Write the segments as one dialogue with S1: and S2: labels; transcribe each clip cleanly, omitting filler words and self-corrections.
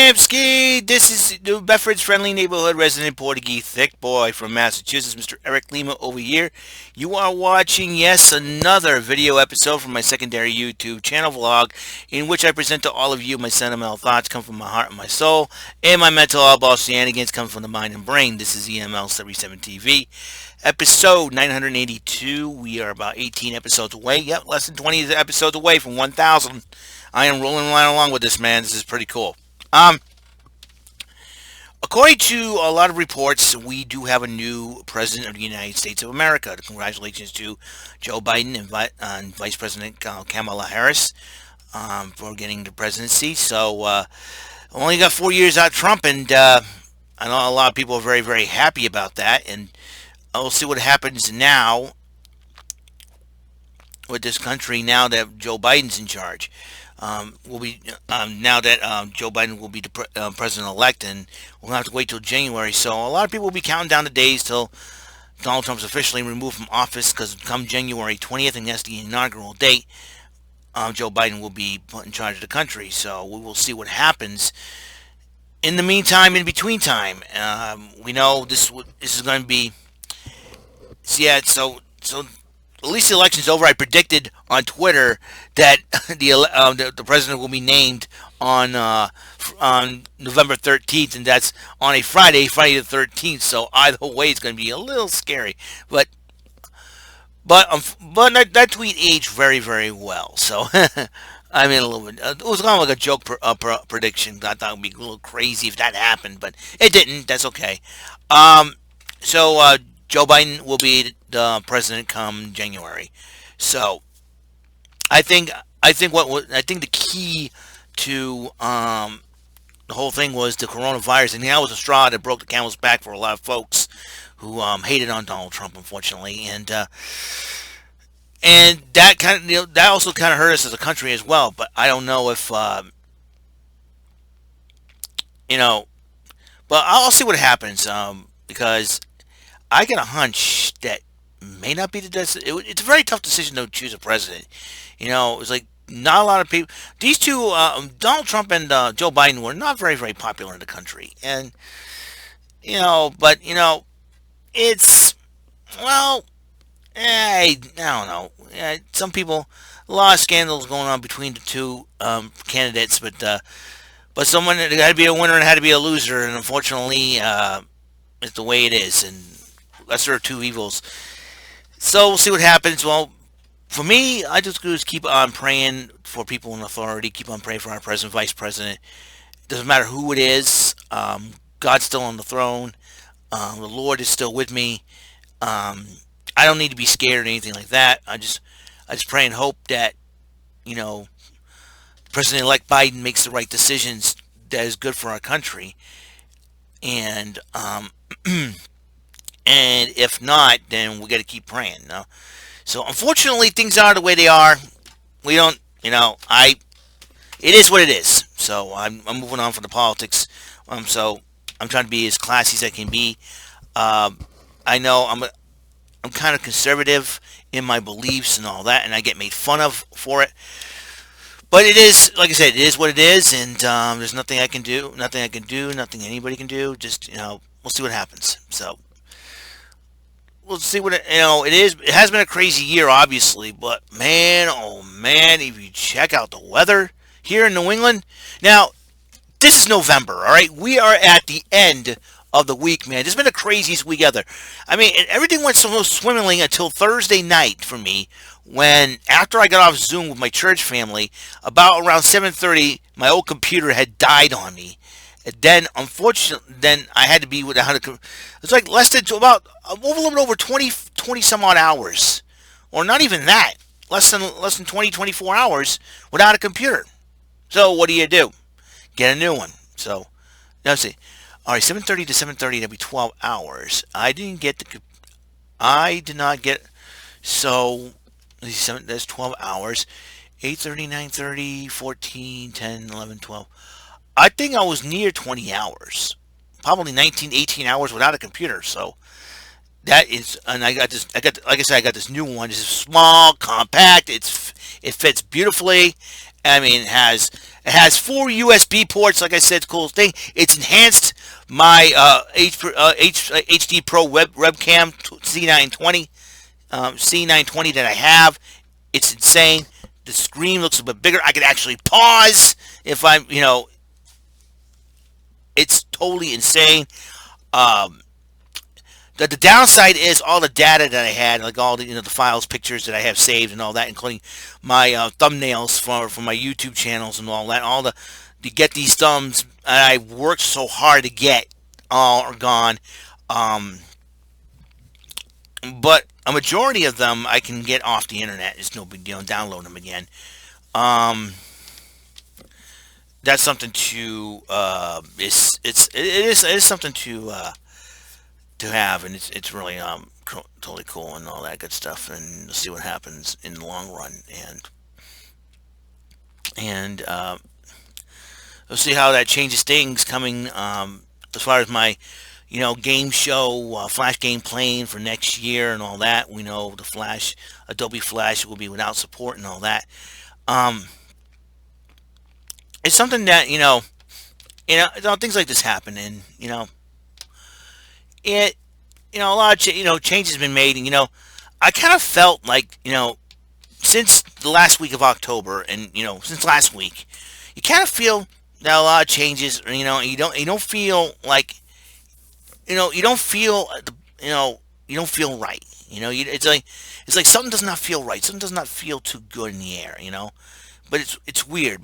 S1: Scamski! This is New Bedford's friendly neighborhood resident Portuguese thick boy from Massachusetts, Mr. Eric Lima over here. You are watching, yes, another video episode from my secondary YouTube channel vlog in which I present to all of you my sentimental thoughts come from my heart and my soul, and my mental oddball shenanigans come from the mind and brain. This is EML77 TV. Episode 982. We are about 18 episodes away. Yep, less than 20 episodes away from 1,000. I am rolling right along with this, man. This is pretty cool. According to a lot of reports, we do have a new president of the United States of America. Congratulations to Joe Biden and Vice President Kamala Harris for getting the presidency. So, only got 4 years out of Trump, and I know a lot of people are very, very happy about that. And we'll see what happens now with this country now that Joe Biden's in charge. Will be now that Joe Biden will be the president-elect, and we'll have to wait till January. So a lot of people will be counting down the days till Donald Trump's officially removed from office, because come January 20th, and that's the inaugural date, Joe Biden will be put in charge of the country. So we will see what happens. In the meantime, in between time, we know this is going to be. Yeah, so at least the election's over. I predicted on Twitter that the president will be named on November 13th, and that's on a Friday the 13th. So either way, it's going to be a little scary. But that tweet aged very, very well. So I mean, a little bit. It was kind of like a joke prediction. I thought it would be a little crazy if that happened, but it didn't. That's okay. So Joe Biden will be the president come January. So I think the key to the whole thing was the coronavirus, and that was a straw that broke the camel's back for a lot of folks who hated on Donald Trump, unfortunately, and that that also kind of hurt us as a country as well. But I don't know if but I'll see what happens, because I get a hunch that may not be the decision. It's a very tough decision to choose a president. It's like not a lot of people. These two, Donald Trump and Joe Biden, were not very, very popular in the country, and but it's well, I don't know. Some people, a lot of scandals going on between the two candidates, but someone there had to be a winner and had to be a loser, and unfortunately, it's the way it is, and lesser of two evils. So we'll see what happens. Well, for me, I just keep on praying for people in authority. Keep on praying for our president, vice president. It doesn't matter who it is. God's still on the throne. The Lord is still with me. I don't need to be scared or anything like that. I just pray and hope that President-elect Biden makes the right decisions that is good for our country. And and if not, then we got to keep praying. No? So unfortunately, things are the way they are. We don't, it is what it is. So I'm moving on from the politics. So I'm trying to be as classy as I can be. I know I'm kind of conservative in my beliefs and all that, and I get made fun of for it. But it is, like I said, it is what it is, and there's nothing I can do, nothing anybody can do. Just, we'll see what happens. So we'll see what it is. It has been a crazy year, obviously, but man, oh man, if you check out the weather here in New England. Now, this is November, all right? We are at the end of the week, man. It's been the craziest week ever. I mean, everything went so swimmingly until Thursday night for me, when after I got off Zoom with my church family, about around 7:30, my old computer had died on me. And then, unfortunately, I had to be without a. It's like less than about a little bit over 20 some odd hours, or not even that, less than 20, 24 hours without a computer. So what do? Get a new one. So now see, all right, 7:30 to 7:30, that'd be 12 hours. I did not get. So that's 12 hours. 8:30, 9:30, 14, 10, 11, 12. I think I was near 20 hours, probably 19, 18 hours without a computer. So that is, and like I said, I got this new one. It's small, compact. It fits beautifully, I mean, it has 4 USB ports. Like I said, it's the coolest thing. It's enhanced my HD Pro webcam C920 that I have. It's insane. The screen looks a bit bigger. I can actually pause if I'm. It's totally insane. Um, the downside is all the data that I had, like all the files, pictures that I have saved, and all that, including my thumbnails for my YouTube channels and all that. All the to get these thumbs I worked so hard to get all are gone. Um, but a majority of them I can get off the internet. It's no big deal. Download them again. Um, that's something to it is something to have, and it's really totally cool and all that good stuff, and we'll see what happens in the long run, and we'll see how that changes things coming as far as my game show Flash game playing for next year and all that. We know the Flash, Adobe Flash will be without support and all that. um, it's something that things like this happen, and it a lot of changes been made, and I kind of felt like since the last week of October, and since last week, you kind of feel that a lot of changes. You don't feel like you don't feel you don't feel right. It's like something does not feel right. Something does not feel too good in the air. But it's weird.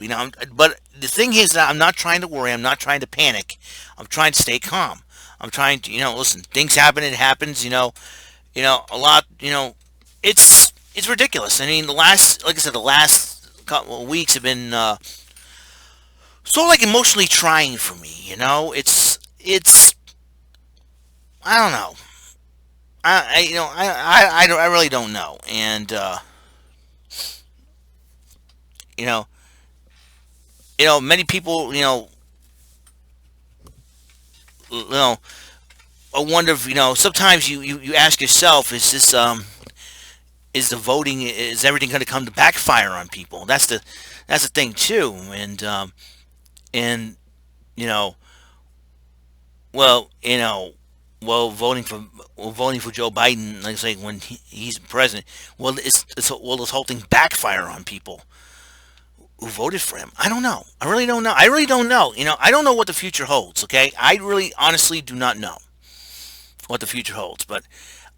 S1: But the thing is that I'm not trying to worry. I'm not trying to panic. I'm trying to stay calm. I'm trying to listen. Things happen. It happens. A lot. It's ridiculous. I mean, like I said, the last couple of weeks have been so like emotionally trying for me. It's I don't know. I really don't know. And you know many people you know I wonder if sometimes you ask yourself, is the voting, is everything going to come to backfire on people? That's the thing too. And you know well voting for Joe Biden, like I say, when he's president, will this whole thing backfire on people who voted for him? I don't know. I really don't know. I really don't know. I don't know what the future holds. Okay, I really honestly do not know what the future holds. But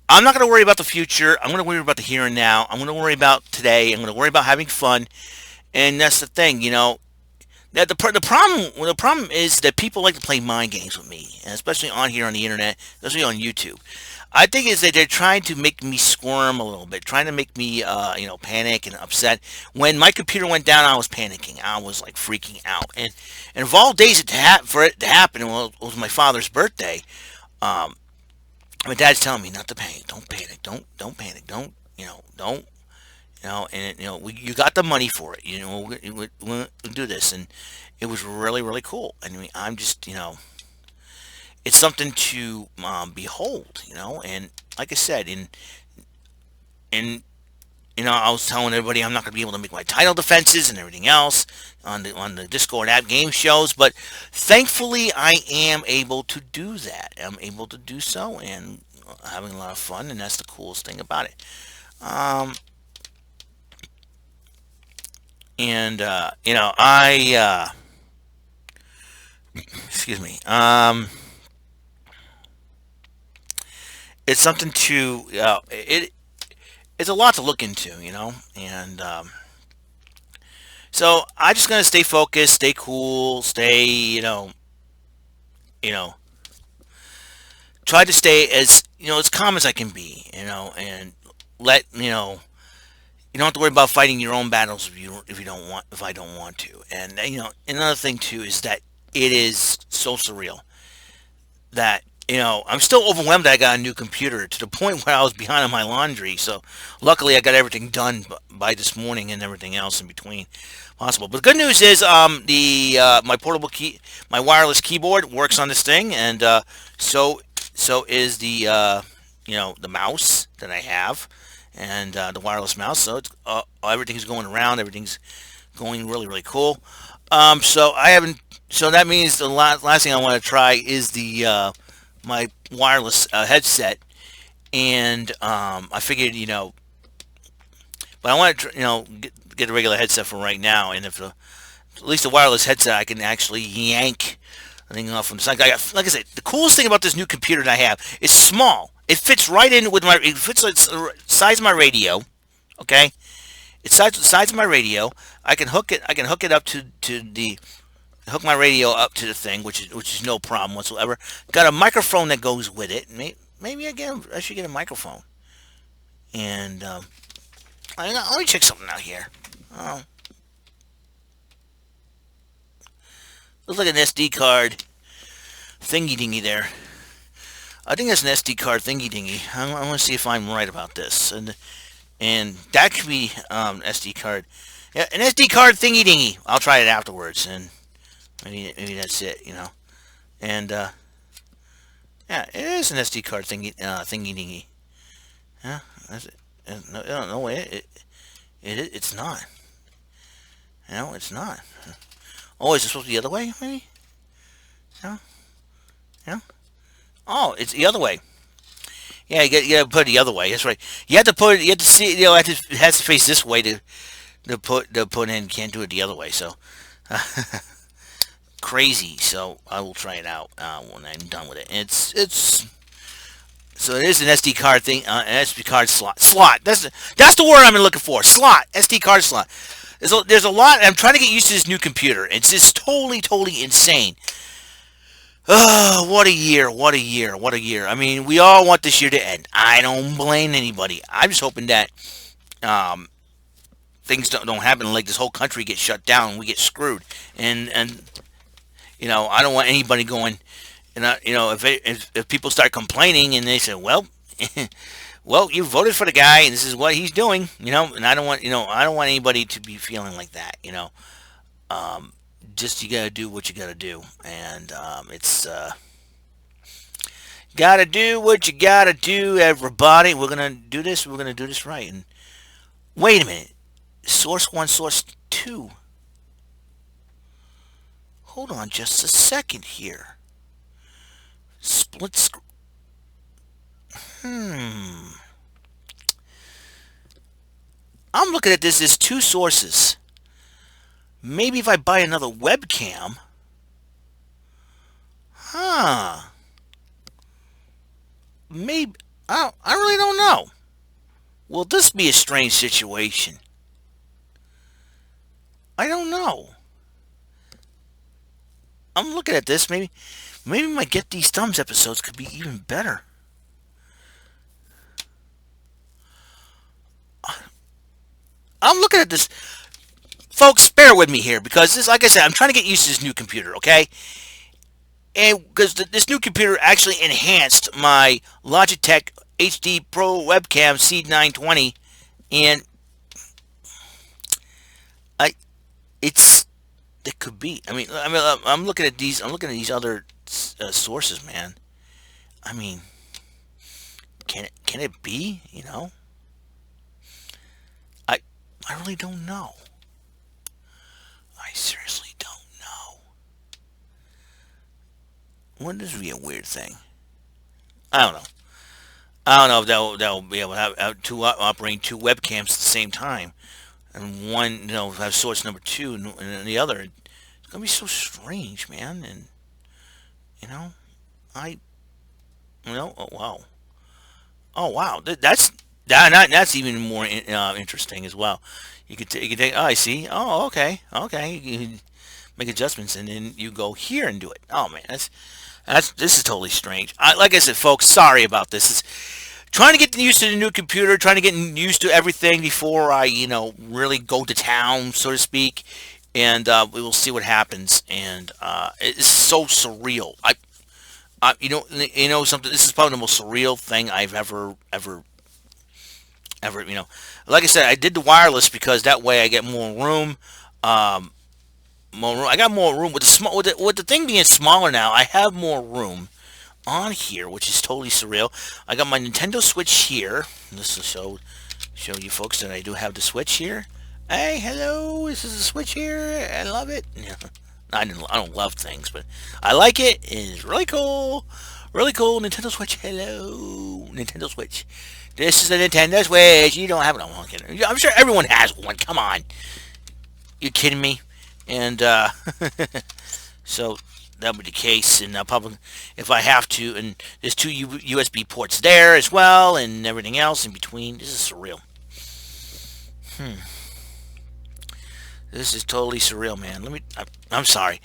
S1: I'm not going to worry about the future. I'm going to worry about the here and now. I'm going to worry about today. I'm going to worry about having fun. And that's the thing. That the problem is that people like to play mind games with me, and especially on here on the internet, especially on YouTube. I think is that they're trying to make me squirm a little bit, trying to make me panic and upset. When my computer went down, I was panicking. I was like freaking out. And of all days for it to happen, well, it was my father's birthday. Um, my dad's telling me not to panic. Don't panic. Don't panic. Don't. And you got the money for it. We'll do this, and it was really really cool. I mean, I'm just it's something to behold. And like I said, in I was telling everybody I'm not going to be able to make my title defenses and everything else on the Discord app game shows, but thankfully I am able to do that. I'm able to do so, and having a lot of fun, and that's the coolest thing about it. Um, and I excuse me. It's something to it's a lot to look into, and so I just gonna stay focused, stay cool, stay you know try to stay as calm as I can be, and let you don't have to worry about fighting your own battles if I don't want to. And another thing too is that it is so surreal that I'm still overwhelmed that I got a new computer, to the point where I was behind on my laundry. So luckily I got everything done by this morning, and everything else in between possible. But the good news is the my wireless keyboard works on this thing, and so is the mouse that I have, and the wireless mouse. So it's everything's going around, everything's going really, really cool. So I haven't. So that means the last thing I want to try is the my wireless headset, and I figured, but I want to, get a regular headset for right now, and if at least a wireless headset, I can actually yank the thing off from the side. Like I said, the coolest thing about this new computer that I have is small. It fits right in with my. It fits the size of my radio. Okay, it's the size of my radio. I can hook it. I can hook it up to the hook my radio up to the thing, which is no problem whatsoever. Got a microphone that goes with it. Maybe I should get a microphone. And let me check something out here. Oh, looks like an SD card thingy dingy there. I think that's an SD card thingy dingy. I want to see if I'm right about this. And that could be SD card. Yeah, an SD card thingy dingy. I'll try it afterwards, and maybe that's it. And yeah, it is an SD card thingy dingy. Yeah, that's it. No way. It's not. No, it's not. Oh, is it supposed to be the other way? Maybe. No. No. Oh, it's the other way. Yeah, you gotta put it the other way. That's right. You have to put it. You have to see. It has to face this way to put in. Can't do it the other way. So crazy. So I will try it out when I'm done with it. It's so it is an SD card thing. An SD card slot. That's the word I'm looking for. Slot. SD card slot. There's a lot. I'm trying to get used to this new computer. It's just totally insane. Oh, what a year, what a year, what a year. I mean, we all want this year to end. I don't blame anybody. I'm just hoping that things don't happen, like this whole country gets shut down and we get screwed. And I don't want anybody going, if people start complaining and they say, well, well, you voted for the guy and this is what he's doing, and I don't want anybody to be feeling like that, just you gotta do what you gotta do, and it's gotta do what you gotta do, everybody. We're gonna do this. We're gonna do this right. And wait a minute, source 1, source 2. Hold on, just a second here. Split screen. I'm looking at this as 2 sources. Maybe if I buy another webcam. Maybe. I really don't know. Will this be a strange situation? I don't know. I'm looking at this. Maybe my Get These Thumbs episodes could be even better. I'm looking at this. Folks, bear with me here because this, like I said, I'm trying to get used to this new computer, okay? And because this new computer actually enhanced my Logitech HD Pro webcam C920, and it could be. I'm looking at these. I'm looking at these other sources, man. I mean, can it be? I really don't know. I seriously don't know. Wouldn't this be a weird thing? I don't know. I don't know if that will be able to have operating 2 webcams at the same time, and one have source number 2 and the other. It's gonna be so strange, man. And oh wow, that's even more interesting as well. You could take. Oh, I see. Oh, okay. You can make adjustments, and then you go here and do it. Oh man, this is totally strange. Like I said, folks, sorry about this. It's trying to get used to the new computer, trying to get used to everything before I really go to town, so to speak. And we will see what happens. And it's so surreal. Something. This is probably the most surreal thing I've ever. Like I said, I did the wireless because that way I get more room. More room. I got more room with the thing being smaller now. I have more room on here, which is totally surreal. I got my Nintendo Switch here. This will show you folks that I do have the Switch here. Hey, hello, this is the Switch here. I love it. Yeah. I don't love things, but I like it. It's really cool. Really cool. Nintendo Switch. Hello, Nintendo Switch. This is a Nintendo Switch. You don't have it. I'm kidding. I'm sure everyone has one. Come on. You kidding me? And so that would be the case. And probably if I have to, and there's two USB ports there as well, and everything else in between. This is surreal. This is totally surreal, man. I'm sorry.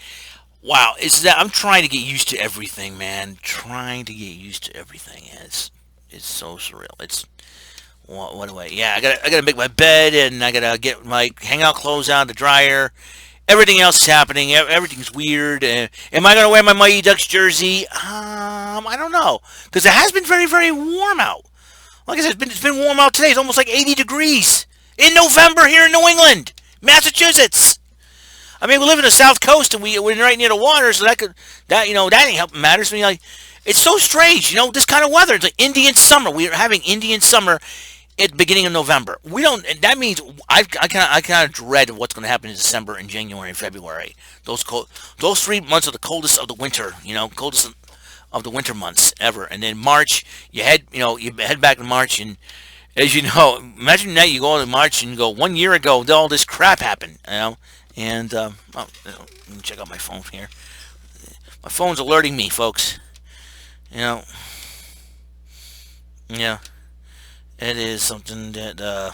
S1: Wow, it's that I'm trying to get used to everything, man. Trying to get used to everything. It's so surreal. It's what do I? Yeah, I gotta make my bed, and I gotta get my hangout clothes out of the dryer. Everything else is happening. Everything's weird. Am I gonna wear my Mighty Ducks jersey? I don't know, because it has been very, very warm out. Like I said, it's been warm out today. It's almost like 80 degrees in November here in New England, Massachusetts. I mean, we live in the South Coast, and we're right near the water, so that ain't helping matters. I mean, like, it's so strange, this kind of weather. It's like Indian summer. We're having Indian summer at the beginning of November. We don't. And that means I kind of dread what's going to happen in December and January and February. Those 3 months are the coldest of the winter. Coldest of the winter months ever. And then March, you head back to March, and as you know, imagine that you go into March and you go 1 year ago, all this crap happened. And let me check out my phone here. My phone's alerting me, folks. Yeah, it is something that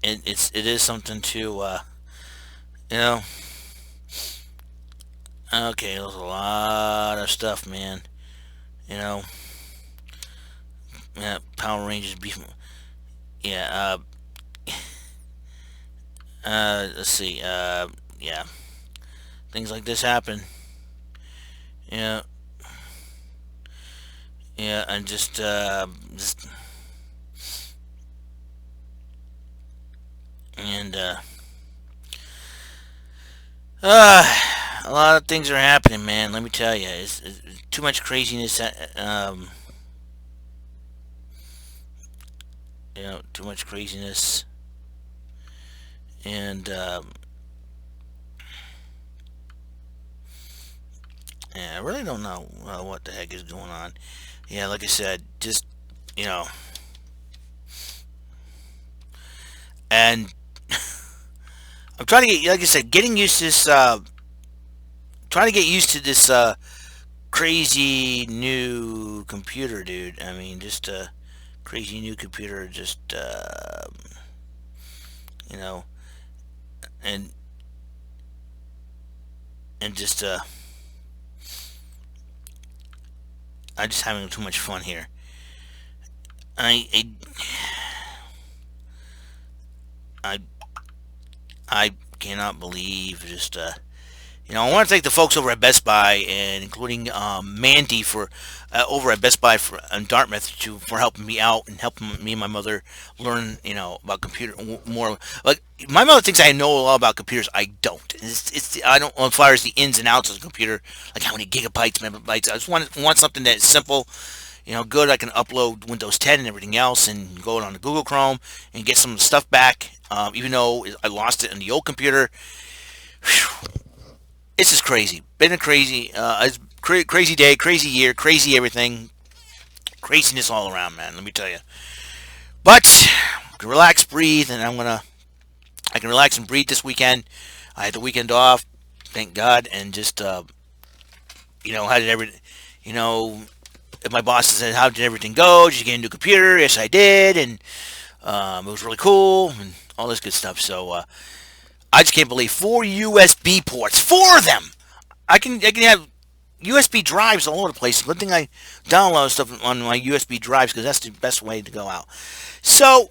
S1: it is something to you know. Okay, there's a lot of stuff, man. You know, yeah, Power Rangers beef. Yeah, let's see. Yeah, things like this happen. Yeah, yeah, and just and a lot of things are happening, man. Let me tell you, it's too much craziness. Too much craziness, and yeah, I really don't know what the heck is going on. Yeah, like I said, just you know, and I'm trying to get, like I said, getting used to this. Trying to get used to this crazy new computer, dude. I mean, just a crazy new computer. Just you know, and just I'm just having too much fun here. I I I cannot believe just I want to thank the folks over at Best Buy, and including Mandy for over at Best Buy in Dartmouth for helping me out and helping me and my mother learn about computer more. Like my mother thinks I know a lot about computers. I don't. I don't as far as the ins and outs of the computer, like how many gigabytes, megabytes. I just want something that's simple. Good. I can upload Windows 10 and everything else, and go on to Google Chrome and get some of the stuff back. Even though I lost it in the old computer. Whew. It's just crazy. Been a crazy, crazy day, crazy year, crazy everything, craziness all around, man. Let me tell you. But I can relax, breathe, and I can relax and breathe this weekend. I had the weekend off, thank God, and just how did if my boss said, "How did everything go? Did you get a new computer?" Yes, I did, and it was really cool and all this good stuff. So. I just can't believe 4 USB ports. 4 of them. I can have USB drives all over the place. Good thing I download stuff on my USB drives, because that's the best way to go out. So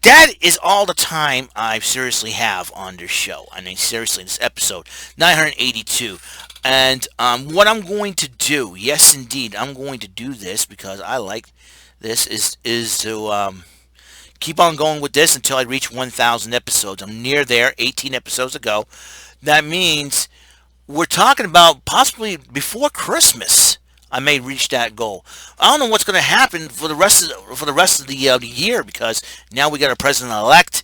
S1: that is all the time I seriously have on this show. I mean, seriously, this episode 982. And what I'm going to do, yes, indeed, I'm going to do this because I like this. Is to keep on going with this until I reach 1,000 episodes. I'm near there, 18 episodes ago. That means we're talking about possibly before Christmas. I may reach that goal. I don't know what's going to happen for the rest of the year, because now we got a president-elect.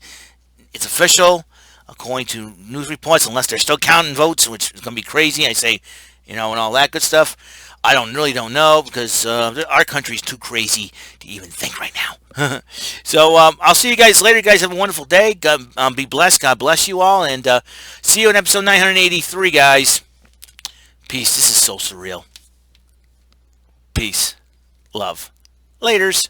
S1: It's official, according to news reports, unless they're still counting votes, which is going to be crazy. I say, and all that good stuff. I really don't know, because our country's too crazy to even think right now. So I'll see you guys later. You guys have a wonderful day. Be blessed. God bless you all, and see you in episode 983, guys. Peace. This is so surreal. Peace. Love. Laters.